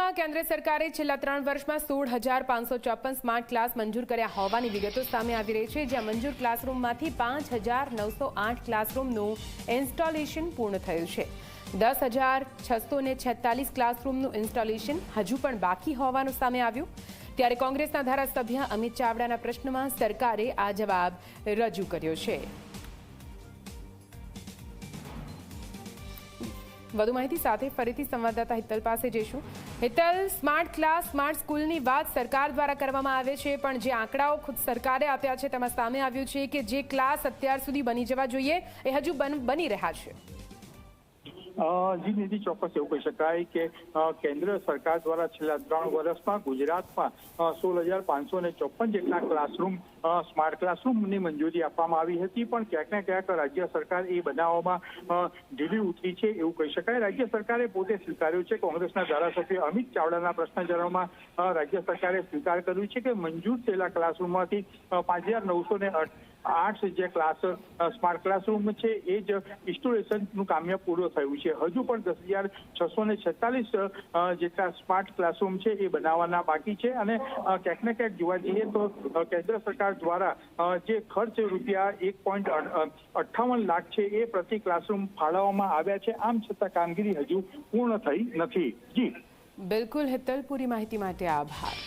રાજ્યમાં કેન્દ્ર સરકારે છેલ્લા 3 વર્ષમાં 16,554 સ્માર્ટ ક્લાસ મંજૂર કર્યા હોવાની વિગતો સામે આવી રહી છે, જ્યાં મંજૂર ક્લાસરૂમમાંથી 5,908 ક્લાસરૂમનું ઇન્સ્ટોલેશન પૂર્ણ થયું છે। 10,646 ક્લાસરૂમનું ઇન્સ્ટોલેશન હજુ પણ બાકી હોવાનું સામે આવ્યું। ત્યારે કોંગ્રેસના ધારાસભ્ય અમિત ચાવડાના પ્રશ્નમાં સરકારે આ જવાબ રજૂ કર્યો છે। વધુ માહિતી સાથે ફરીથી સંવાદદાતા હિતલ પાસે જઈશું। હિતલ, સ્માર્ટ ક્લાસ, સ્માર્ટ સ્કૂલની વાત સરકાર દ્વારા કરવામાં આવે છે, પણ જે આંકડાઓ ખુદ સરકારે આપ્યા છે તેમાં સામે આવ્યું છે કે જે ક્લાસ અત્યાર સુધી બની જવા જોઈએ એ હજુ બની રહ્યા છે। જી નિધિ, ચોક્કસ એવું કહી શકાય કે કેન્દ્ર સરકાર દ્વારા છેલ્લા 3 વર્ષમાં ગુજરાતમાં 16,554 જેટલા ક્લાસરૂમ સ્માર્ટ ક્લાસરૂમની મંજૂરી આપવામાં આવી હતી, પણ ક્યાંક ને ક્યાંક રાજ્ય સરકાર એ બનાવવામાં ઢીલી ઉતરી છે એવું કહી શકાય। રાજ્ય સરકારે પોતે સ્વીકાર્યું છે, કોંગ્રેસના ધારાસભ્ય અમિત ચાવડાના પ્રશ્ન જવાબમાં રાજ્ય સરકારે સ્વીકાર કર્યું છે કે મંજૂર થયેલા ક્લાસરૂમમાંથી 5,908 જે ક્લાસ સ્માર્ટ ક્લાસરૂમ છે એ જ ઇન્સ્ટોલેશનનું કામ પૂરું થયું છે। હજુ પણ 10,646 જેટલા સ્માર્ટ ક્લાસરૂમ છે એ બનાવવાના બાકી છે, અને ક્યાંક ને ક્યાંક જોવા જઈએ તો કેન્દ્ર સરકાર દ્વારા જે ખર્ચ રૂપિયા 1.58 લાખ છે એ પ્રતિ ક્લાસરૂમ ફાળવવામાં આવ્યા છે, આમ છતાં કામગીરી હજુ પૂર્ણ થઈ નથી। જી બિલકુલ હિતલ, પૂરી માહિતી માટે આભાર।